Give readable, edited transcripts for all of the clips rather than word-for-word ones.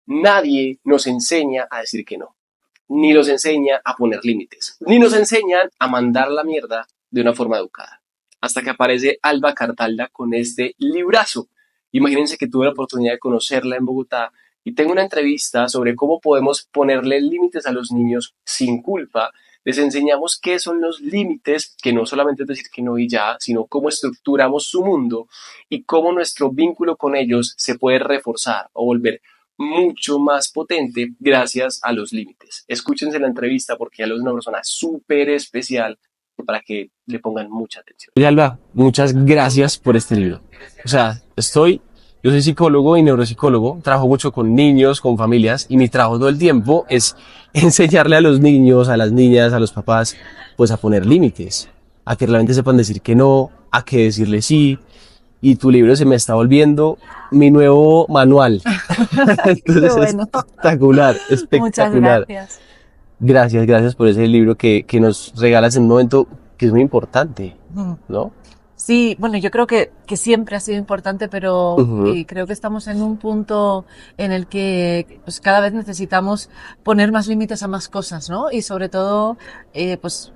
Nadie nos enseña a decir que no, ni nos enseña a poner límites, ni nos enseñan a mandar la mierda de una forma educada. Hasta que aparece Alba Cartalda con este librazo. Imagínense que tuve la oportunidad de conocerla en Bogotá y tengo una entrevista sobre cómo podemos ponerle límites a los niños sin culpa. Les enseñamos qué son los límites, que no solamente es decir que no y ya, sino cómo estructuramos su mundo y cómo nuestro vínculo con ellos se puede reforzar o volver mucho más potente gracias a los límites. Escúchense la entrevista porque ella es una persona súper especial para que le pongan mucha atención. Oye, Alba, muchas gracias por este libro. O sea, yo soy psicólogo y neuropsicólogo, trabajo mucho con niños, con familias, y mi trabajo todo el tiempo es enseñarle a los niños, a las niñas, a los papás, pues a poner límites, a que realmente sepan decir que no, a que decirle sí, y tu libro se me está volviendo mi nuevo manual. Qué Entonces, bueno. espectacular, Muchas espectacular. gracias. Gracias, gracias por ese libro que nos regalas en un momento que es muy importante, Mm. ¿no? Sí, bueno, yo creo que siempre ha sido importante, pero Ujú. creo que estamos en un punto en el que pues, cada vez necesitamos poner más límites a más cosas, ¿no? Y sobre todo, pues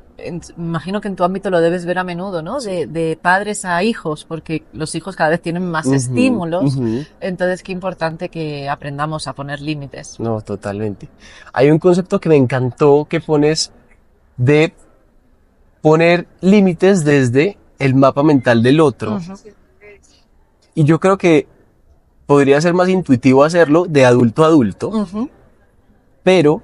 imagino que en tu ámbito lo debes ver a menudo, ¿no? De padres a hijos, porque los hijos cada vez tienen más Ujú, estímulos, ujú. entonces qué importante que aprendamos a poner límites. No, totalmente. Hay un concepto que me encantó que pones de poner límites desde el mapa mental del otro. Ujú, Y yo creo que podría ser más intuitivo hacerlo de adulto a adulto, ujú. pero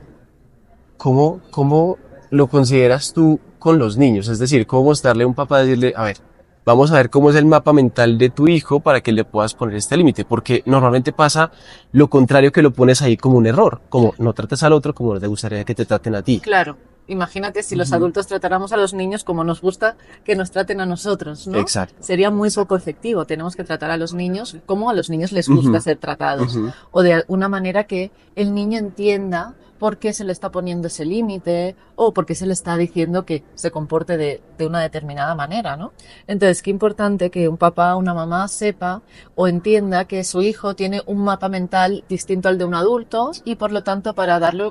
¿cómo lo consideras tú con los niños? Es decir, ¿cómo mostrarle a un papá, decirle, a ver, vamos a ver cómo es el mapa mental de tu hijo para que le puedas poner este límite? Porque normalmente pasa lo contrario, que lo pones ahí como un error, como no trates al otro como no te gustaría que te traten a ti. Claro, imagínate si los Ujú. adultos tratáramos a los niños como nos gusta que nos traten a nosotros, ¿no? Exacto. Sería muy poco efectivo. Tenemos que tratar a los niños como a los niños les gusta Ujú, ser tratados. ujú. O de una manera que el niño entienda por qué se le está poniendo ese límite o por qué se le está diciendo que se comporte de una determinada manera, ¿no? Entonces, qué importante que un papá o una mamá sepa o entienda que su hijo tiene un mapa mental distinto al de un adulto y por lo tanto para darle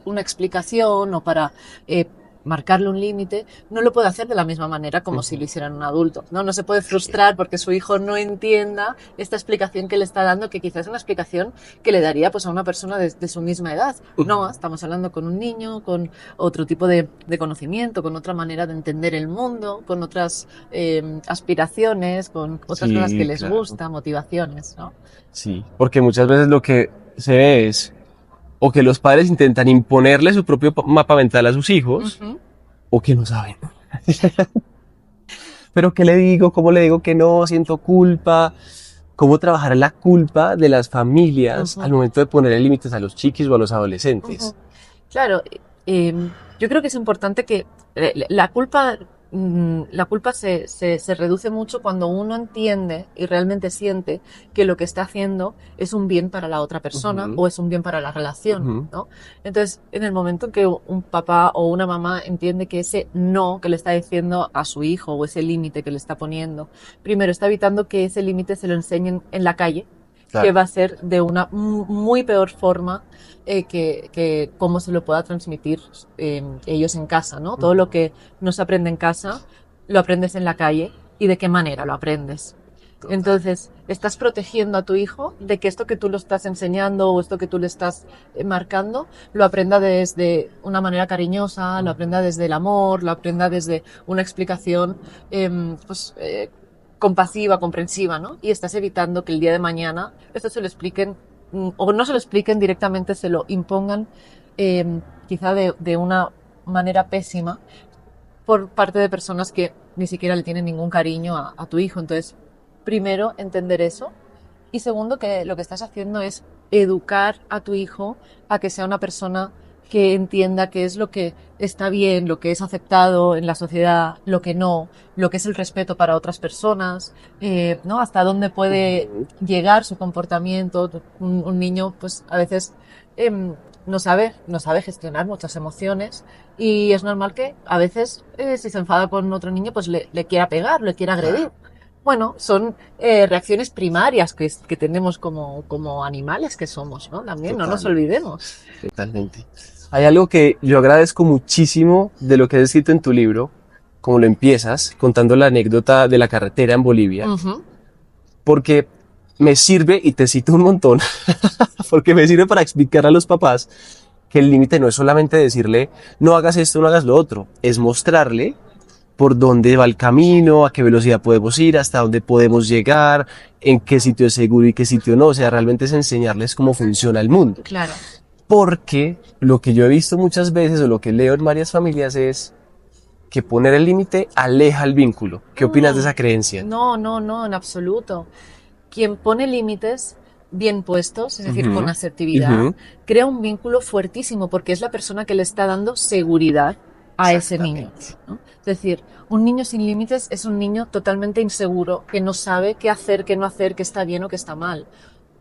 una explicación o para marcarle un límite, no lo puede hacer de la misma manera como si Ujú. lo hicieran un adulto. No se puede frustrar porque su hijo no entienda esta explicación que le está dando, que quizás es una explicación que le daría pues a una persona de su misma edad. No, Ujú. estamos hablando con un niño, con otro tipo de conocimiento, con otra manera de entender el mundo, con otras aspiraciones, con otras cosas que Sí, les claro. gusta, motivaciones, ¿no? Sí, porque muchas veces lo que se ve es o que los padres intentan imponerle su propio mapa mental a sus hijos, Ujú, o que no saben. Pero ¿qué le digo? ¿Cómo le digo que no? Siento culpa. ¿Cómo trabajar la culpa de las familias al ujú. momento de ponerle límites a los chiquis o a los adolescentes? Ujú. Claro, yo creo que es importante que la culpa se reduce mucho cuando uno entiende y realmente siente que lo que está haciendo es un bien para la otra persona Ujú, o es un bien para la relación, ujú. ¿no? Entonces, en el momento en que un papá o una mamá entiende que ese no que le está diciendo a su hijo o ese límite que le está poniendo, primero está evitando que ese límite se lo enseñen en la calle, que Claro. va a ser de una muy peor forma que cómo se lo pueda transmitir ellos en casa, ¿no? Todo lo Ujú. que no se aprende en casa, lo aprendes en la calle y de qué manera lo aprendes. Total. Entonces, estás protegiendo a tu hijo de que esto que tú lo estás enseñando o esto que tú le estás marcando, lo aprenda desde una manera cariñosa, lo Ujú. aprenda desde el amor, lo aprenda desde una explicación pues, compasiva, comprensiva, ¿no? Y estás evitando que el día de mañana esto se lo expliquen o no se lo expliquen directamente, se lo impongan quizá de una manera pésima por parte de personas que ni siquiera le tienen ningún cariño a tu hijo. Entonces, primero, entender eso. Y segundo, que lo que estás haciendo es educar a tu hijo a que sea una persona que entienda qué es lo que está bien, lo que es aceptado en la sociedad, lo que no, lo que es el respeto para otras personas, ¿no? Hasta dónde puede Ujú. llegar su comportamiento. Un niño, pues, a veces no sabe gestionar muchas emociones y es normal que a veces, si se enfada con otro niño, pues le quiera pegar, le quiera agredir. Claro. bueno, son reacciones primarias que tenemos como animales que somos, ¿no? También, no nos Total, olvidemos. totalmente. Hay algo que yo agradezco muchísimo de lo que has escrito en tu libro, como lo empiezas, contando la anécdota de la carretera en Bolivia, Ujú. porque me sirve, y te cito un montón, porque me sirve para explicar a los papás que el límite no es solamente decirle, no hagas esto, no hagas lo otro, es mostrarle por dónde va el camino, a qué velocidad podemos ir, hasta dónde podemos llegar, en qué sitio es seguro y qué sitio no. O sea, realmente es enseñarles cómo funciona el mundo. Claro. Porque lo que yo he visto muchas veces o lo que leo en varias familias es que poner el límite aleja el vínculo. ¿Qué opinas de esa creencia? No, no, no, en absoluto. Quien pone límites bien puestos, es decir, con Ujú, asertividad, ujú. crea un vínculo fuertísimo porque es la persona que le está dando seguridad a ese niño, Exactamente. ¿no? Es decir, un niño sin límites es un niño totalmente inseguro, que no sabe qué hacer, qué no hacer, qué está bien o qué está mal.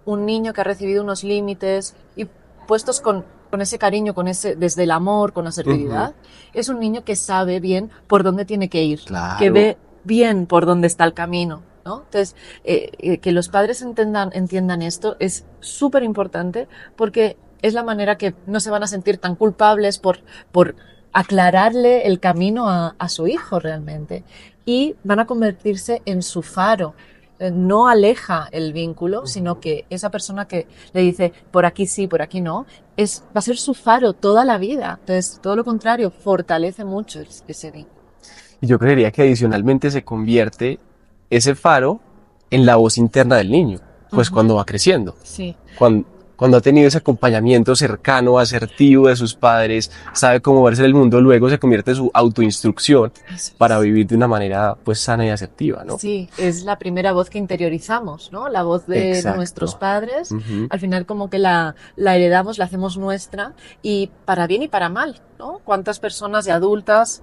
Un niño que ha recibido unos límites y puestos con ese cariño, con ese, desde el amor, con Ujú. asertividad, es un niño que sabe bien por dónde tiene que ir, que Claro. ve bien por dónde está el camino, ¿no? Entonces, que los padres entiendan esto es súper importante porque es la manera que no se van a sentir tan culpables por aclararle el camino a su hijo realmente. Y van a convertirse en su faro, no aleja el vínculo, sino que esa persona que le dice por aquí sí, por aquí no, va a ser su faro toda la vida. Entonces, todo lo contrario, fortalece mucho ese vínculo. Y yo creería que adicionalmente se convierte ese faro en la voz interna del niño, pues Ujú. cuando va creciendo. Sí, Cuando ha tenido ese acompañamiento cercano, asertivo de sus padres, sabe cómo verse el mundo, luego se convierte en su autoinstrucción eso para es. vivir de una manera pues sana y asertiva, ¿no? Sí, es la primera voz que interiorizamos, ¿no? La voz de nuestros Exacto. padres. Ujú. Al final como que la heredamos, la hacemos nuestra y para bien y para mal, ¿no? ¿Cuántas personas de adultas,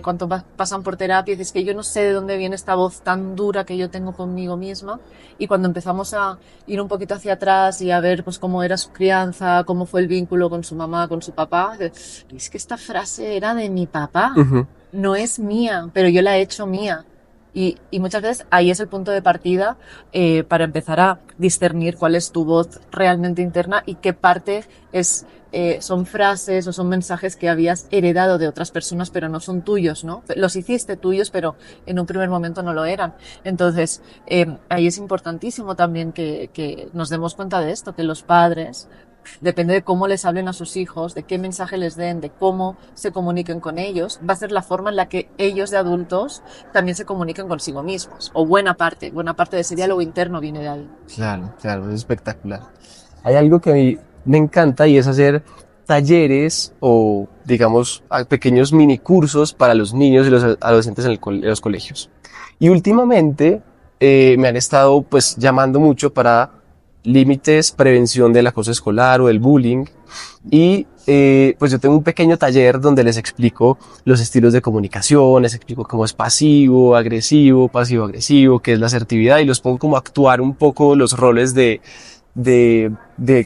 cuánto pasan por terapia y dices que yo no sé de dónde viene esta voz tan dura que yo tengo conmigo misma? Y cuando empezamos a ir un poquito hacia atrás y a ver pues cómo era su crianza, cómo fue el vínculo con su mamá, con su papá, es que esta frase era de mi papá, Ujú. no es mía, pero yo la he hecho mía. Y muchas veces ahí es el punto de partida para empezar a discernir cuál es tu voz realmente interna y qué parte son frases o son mensajes que habías heredado de otras personas pero no son tuyos, ¿no? Los hiciste tuyos pero en un primer momento no lo eran. Entonces ahí es importantísimo también que nos demos cuenta de esto, que los padres depende de cómo les hablen a sus hijos, de qué mensaje les den, de cómo se comuniquen con ellos, va a ser la forma en la que ellos de adultos también se comuniquen consigo mismos. O buena parte de ese diálogo interno viene de ahí. Claro, claro, es espectacular. Hay algo que a mí me encanta y es hacer talleres o, digamos, pequeños mini cursos para los niños y los adolescentes en los colegios. Y últimamente me han estado pues llamando mucho para límites, prevención del acoso escolar o del bullying. Y pues yo tengo un pequeño taller donde les explico los estilos de comunicación, les explico cómo es pasivo, agresivo, qué es la asertividad y los pongo como a actuar un poco los roles de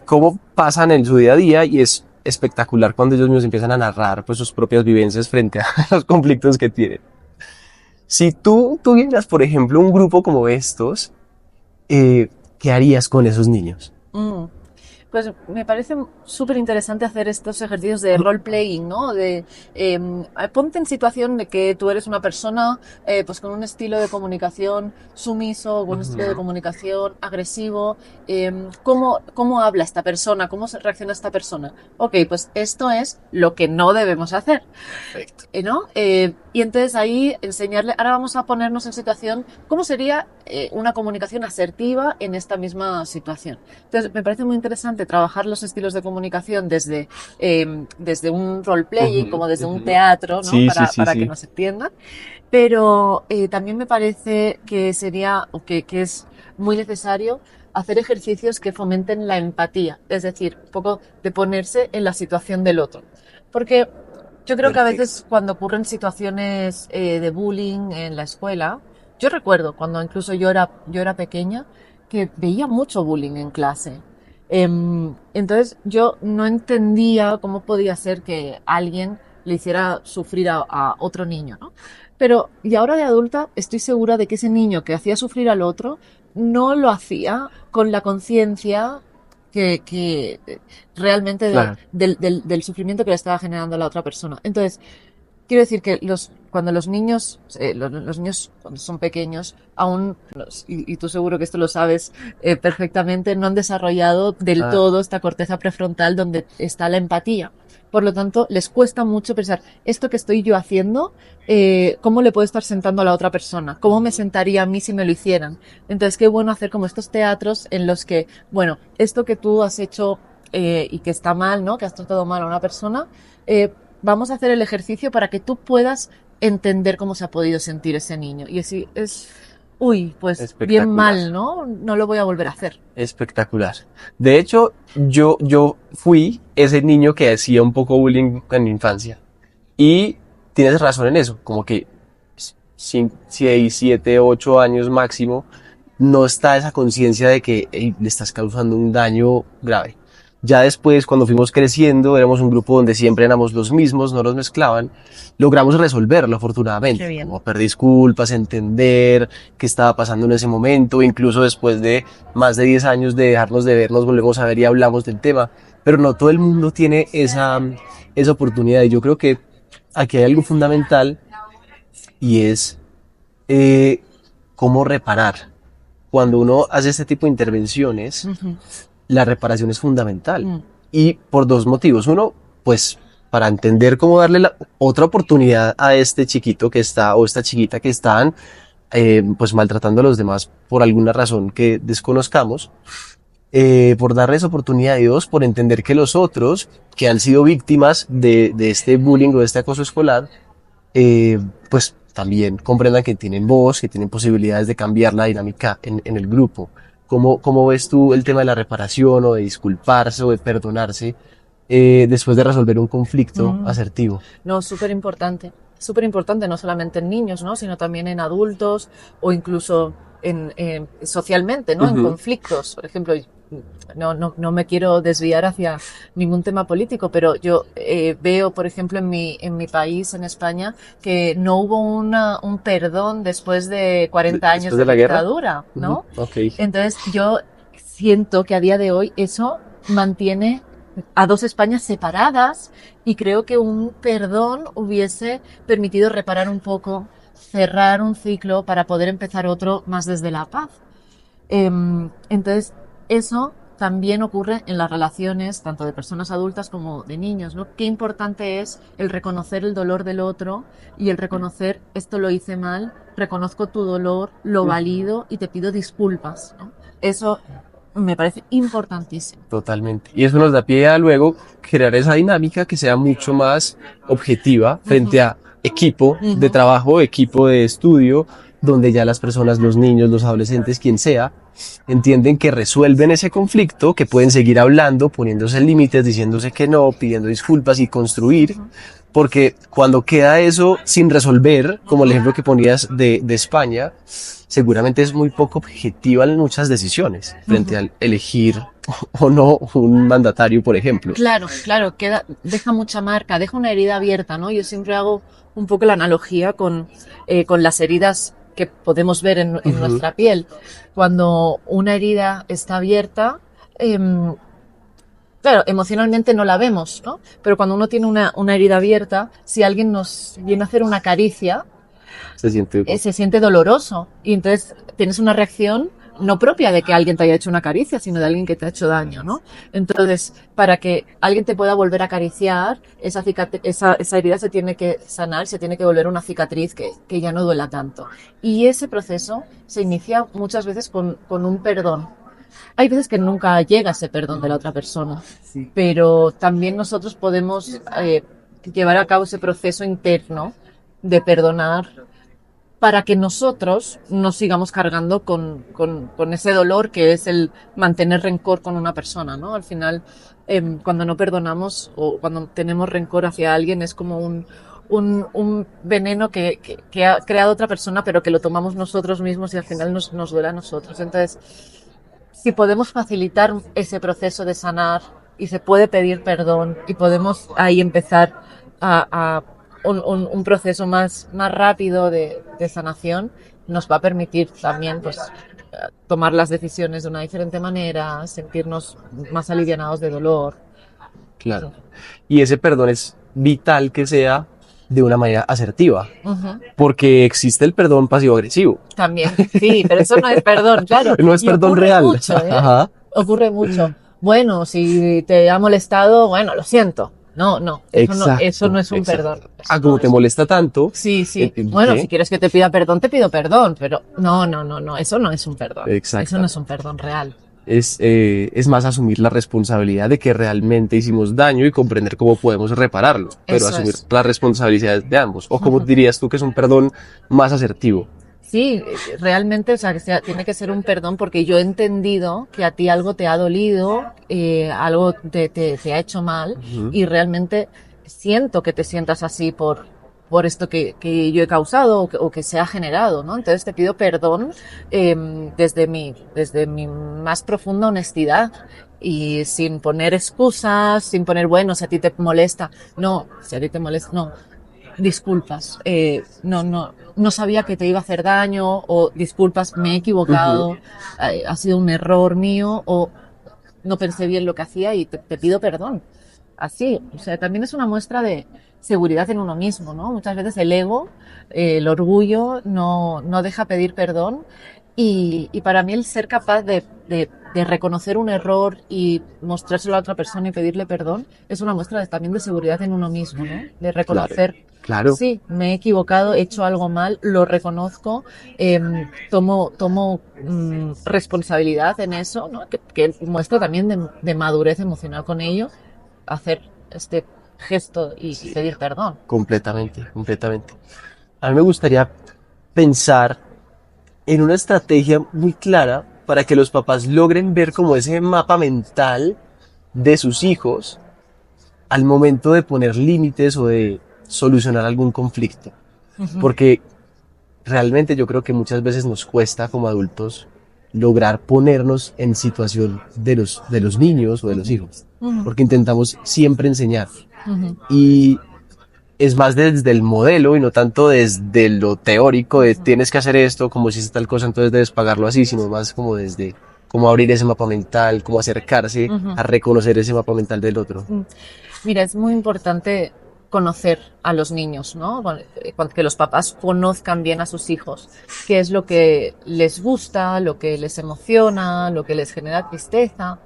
cómo pasan en su día a día y es espectacular cuando ellos mismos empiezan a narrar pues sus propias vivencias frente a los conflictos que tienen. Si tú tuvieras, por ejemplo, un grupo como estos, ¿qué harías con esos niños? Mm. Pues me parece súper interesante hacer estos ejercicios de role-playing, ¿no? Ponte en situación de que tú eres una persona pues con un estilo de comunicación sumiso, con un estilo de Ujú. comunicación agresivo. ¿Cómo habla esta persona? ¿Cómo reacciona esta persona? Ok, pues esto es lo que no debemos hacer. Perfecto. ¿No? Y entonces ahí enseñarle, ahora vamos a ponernos en situación, ¿cómo sería una comunicación asertiva en esta misma situación? Entonces, me parece muy interesante trabajar los estilos de comunicación desde un role-playing, Ujú, como desde un ujú. teatro, ¿no? Sí, sí, sí, Para que sí. nos entiendan. Pero también me parece que sería, o que es muy necesario hacer ejercicios que fomenten la empatía, es decir, un poco de ponerse en la situación del otro. Porque yo creo que a Perfecto. veces cuando ocurren situaciones de bullying en la escuela, yo recuerdo cuando incluso yo era pequeña que veía mucho bullying en clase. Entonces yo no entendía cómo podía ser que alguien le hiciera sufrir a otro niño, ¿no? Pero, y ahora de adulta, estoy segura de que ese niño que hacía sufrir al otro no lo hacía con la conciencia que realmente Claro. del sufrimiento que le estaba generando a la otra persona. Entonces, quiero decir que cuando los niños, los niños cuando son pequeños, aún, y tú seguro que esto lo sabes perfectamente, no han desarrollado del Ah, todo esta corteza prefrontal donde está la empatía. Por lo tanto, les cuesta mucho pensar, esto que estoy yo haciendo, ¿cómo le puedo estar sentando a la otra persona? ¿Cómo me sentaría a mí si me lo hicieran? Entonces, qué bueno hacer como estos teatros en los que, bueno, esto que tú has hecho y que está mal, ¿no? Que has tratado mal a una persona, vamos a hacer el ejercicio para que tú puedas entender cómo se ha podido sentir ese niño. Y así es, uy, pues bien espectacular. mal, ¿no? No lo voy a volver a hacer. Espectacular. De hecho, yo fui ese niño que hacía un poco bullying en mi infancia. Y tienes razón en eso, como que 6, 7, 8 años máximo, no está esa conciencia de que "Ey, le estás causando un daño grave". Ya después, cuando fuimos creciendo, éramos un grupo donde siempre éramos los mismos, no nos mezclaban, logramos resolverlo Qué afortunadamente, bien. como pedir disculpas, entender qué estaba pasando en ese momento, incluso después de más de 10 años de dejarnos de ver, nos volvemos a ver y hablamos del tema, pero no todo el mundo tiene esa oportunidad y yo creo que aquí hay algo fundamental y es eh, cómo reparar. Cuando uno hace este tipo de intervenciones, Ujú. la reparación es fundamental. Mm. Y por dos motivos. Uno, pues para entender cómo darle otra oportunidad a este chiquito que está o esta chiquita que están pues maltratando a los demás por alguna razón que desconozcamos. Por darles oportunidad a Dios, por entender que los otros que han sido víctimas de este bullying o de este acoso escolar, pues también comprendan que tienen voz, que tienen posibilidades de cambiar la dinámica en el grupo. ¿Cómo ves tú el tema de la reparación o de disculparse o de perdonarse después de resolver un conflicto Mm. asertivo? No, súper importante no solamente en niños, ¿no? Sino también en adultos o incluso socialmente, ¿no? En Ujú. conflictos. Por ejemplo, no me quiero desviar hacia ningún tema político, pero yo veo, por ejemplo, en mi país, en España, que no hubo un perdón después de 40 años Después de de la guerra. dictadura, Ujú. ¿no? Ok. Entonces yo siento que a día de hoy eso mantiene a dos Españas separadas y creo que un perdón hubiese permitido reparar un poco, cerrar un ciclo para poder empezar otro más desde la paz. Entonces, eso también ocurre en las relaciones tanto de personas adultas como de niños, ¿no? Qué importante es el reconocer el dolor del otro y el reconocer esto lo hice mal, reconozco tu dolor, lo valido y te pido disculpas, ¿no? Eso me parece importantísimo. Totalmente. Y eso nos da pie a luego crear esa dinámica que sea mucho más objetiva frente Ujú, a equipo de ujú. trabajo, equipo de estudio, donde ya las personas, los niños, los adolescentes, quien sea, entienden que resuelven ese conflicto, que pueden seguir hablando, poniéndose límites, diciéndose que no, pidiendo disculpas y construir, porque cuando queda eso sin resolver, como el ejemplo que ponías de España, seguramente es muy poco objetiva en muchas decisiones frente al elegir o no un mandatario, por ejemplo. Claro, claro, deja mucha marca, deja una herida abierta, ¿no? Yo siempre hago un poco la analogía con las heridas que podemos ver en Ujú. nuestra piel. Cuando una herida está abierta, em, claro, emocionalmente no la vemos, ¿no? Pero cuando uno tiene una herida abierta, si alguien nos viene a hacer una caricia, Se siente, se siente doloroso y entonces tienes una reacción no propia de que alguien te haya hecho una caricia, sino de alguien que te ha hecho daño, ¿no? Entonces, para que alguien te pueda volver a acariciar, esa herida se tiene que sanar, se tiene que volver una cicatriz que ya no duela tanto. Y ese proceso se inicia muchas veces con un perdón. Hay veces que nunca llega ese perdón de la otra persona, pero también nosotros podemos llevar a cabo ese proceso interno de perdonar para que nosotros no sigamos cargando con ese dolor que es el mantener rencor con una persona, ¿no? Al final, cuando no perdonamos o cuando tenemos rencor hacia alguien es como un veneno que ha creado otra persona, pero que lo tomamos nosotros mismos y al final nos duele a nosotros. Entonces, si podemos facilitar ese proceso de sanar y se puede pedir perdón y podemos ahí empezar a un proceso más rápido de sanación, nos va a permitir también pues tomar las decisiones de una diferente manera, sentirnos más alivianados de dolor. Claro. Y ese perdón es vital que sea de una manera asertiva, Ujú. porque existe el perdón pasivo-agresivo. También, sí, pero eso no es perdón, claro. No es Y perdón ocurre real. mucho, ¿eh? Ajá. Ocurre mucho. Bueno, si te ha molestado, bueno, lo siento. No, no, eso no Exacto, es un perdón. exacto. Eso Ah, no como te es. molesta tanto, Sí, sí. Bueno, si ¿qué? quieres que te pida perdón, te pido perdón, pero no, no, no, no, eso no es un perdón. Eso no es Exactamente. un perdón real. Es más asumir la responsabilidad de que realmente hicimos daño y comprender cómo podemos repararlo, pero Eso asumir es. las responsabilidades de ambos. O como dirías tú que es un perdón más asertivo. Sí, realmente, o sea, tiene que ser un perdón porque yo he entendido que a ti algo te ha dolido, algo te ha hecho mal Ujú. y realmente siento que te sientas así por esto que yo he causado o que se ha generado, ¿no? Entonces te pido perdón desde mi más profunda honestidad y sin poner excusas, sin poner, bueno, si a ti te molesta, no, si a ti te molesta, no, disculpas, no sabía que te iba a hacer daño, o disculpas, me he Ujú. equivocado, ha sido un error mío, o no pensé bien lo que hacía y te pido perdón. Así, o sea, también es una muestra de seguridad en uno mismo, ¿no? Muchas veces el ego, el orgullo no deja pedir perdón y para mí el ser capaz de reconocer un error y mostrárselo a otra persona y pedirle perdón es una muestra también de seguridad en uno mismo, ¿no? De Claro, reconocer, claro, sí, me he equivocado, he hecho algo mal, lo reconozco, tomo responsabilidad en eso, ¿no? Que muestra también de madurez emocional con ello, hacer este gesto y sí, pedir perdón. completamente, completamente. A mí me gustaría pensar en una estrategia muy clara para que los papás logren ver como ese mapa mental de sus hijos al momento de poner límites o de solucionar algún conflicto. Ujú, Porque realmente yo creo que muchas veces nos cuesta como adultos lograr ponernos en situación de los niños o de los ujú, hijos. ujú, Porque intentamos siempre enseñar. ujú, Y es más desde el modelo y no tanto desde lo teórico de ujú, tienes que hacer esto, como si es tal cosa, entonces debes pagarlo así, sino más como desde cómo abrir ese mapa mental, cómo acercarse ujú. a reconocer ese mapa mental del otro. Mm. Mira, es muy importante conocer a los niños, ¿no? Que los papás conozcan bien a sus hijos, qué es lo que les gusta, lo que les emociona, lo que les genera tristeza.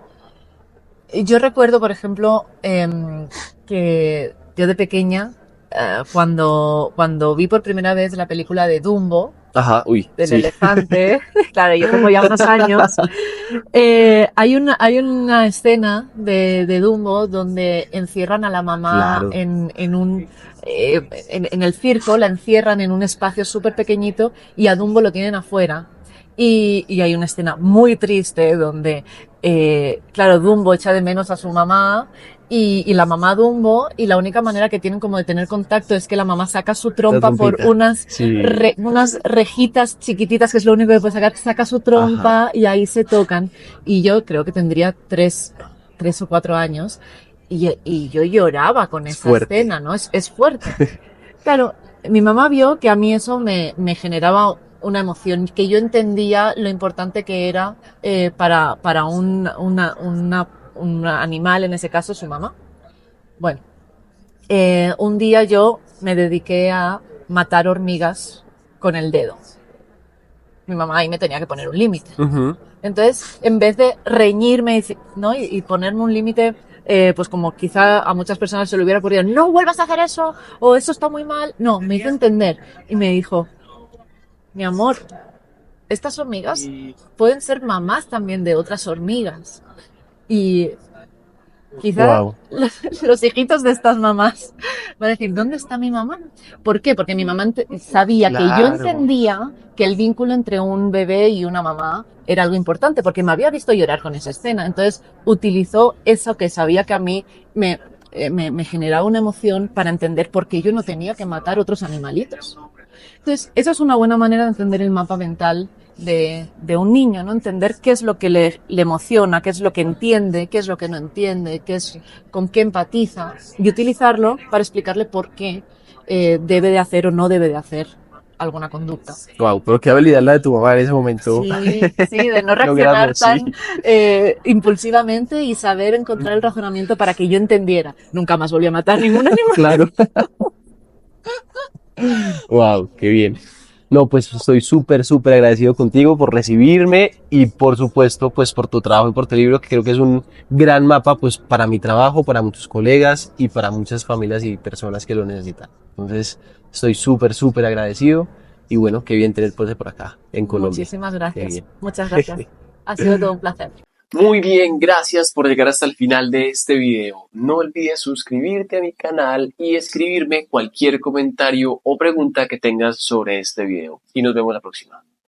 Y yo recuerdo, por ejemplo, que yo de pequeña, cuando vi por primera vez la película de Dumbo, Ajá, uy, del sí, elefante, claro, yo tengo ya unos años, hay una escena de Dumbo donde encierran a la mamá claro, en el circo, la encierran en un espacio súper pequeñito y a Dumbo lo tienen afuera. Y hay una escena muy triste donde, claro, Dumbo echa de menos a su mamá y la mamá Dumbo, y la única manera que tienen como de tener contacto es que la mamá saca su la trompa por trompita, sí, unas rejitas chiquititas, que es lo único que puede sacar, saca su ajá, trompa y ahí se tocan. Y yo creo que tendría 3 o 4 años y yo lloraba con es esa fuerte, escena, ¿no? Es fuerte. Claro, mi mamá vio que a mí eso me generaba una emoción, que yo entendía lo importante que era para un animal, en ese caso su mamá. Bueno, un día yo me dediqué a matar hormigas con el dedo. Mi mamá ahí me tenía que poner un límite. ujú, Entonces, en vez de reñirme, ¿no? y ponerme un límite, pues como quizá a muchas personas se le hubiera ocurrido, no vuelvas a hacer eso, o eso está muy mal. No, me hizo entender y me dijo, mi amor, estas hormigas pueden ser mamás también de otras hormigas. Y quizá wow, los hijitos de estas mamás van a decir, ¿dónde está mi mamá? ¿Por qué? Porque mi mamá sabía que yo claro, entendía que el vínculo entre un bebé y una mamá era algo importante, porque me había visto llorar con esa escena. Entonces utilizó eso que sabía que a mí me generaba una emoción para entender por qué yo no tenía que matar otros animalitos. Entonces, esa es una buena manera de entender el mapa mental de un niño, ¿no? Entender qué es lo que le emociona, qué es lo que entiende, qué es lo que no entiende, con qué empatiza, y utilizarlo para explicarle por qué debe de hacer o no debe de hacer alguna conducta. Wow, pero qué habilidad la de tu mamá en ese momento. Sí, sí, de no reaccionar Lograrlo, sí. tan impulsivamente y saber encontrar el razonamiento para que yo entendiera. Nunca más volví a matar ningún animal. Claro. Wow, qué bien. No, pues estoy súper, súper agradecido contigo por recibirme y por supuesto, pues por tu trabajo y por tu libro, que creo que es un gran mapa, pues para mi trabajo, para muchos colegas y para muchas familias y personas que lo necesitan. Entonces, estoy súper, súper agradecido y bueno, qué bien tenerte por acá, en Colombia. Muchísimas Qué gracias. bien. Muchas gracias. Ha sido todo un placer. Muy bien, gracias por llegar hasta el final de este video. No olvides suscribirte a mi canal y escribirme cualquier comentario o pregunta que tengas sobre este video. Y nos vemos la próxima.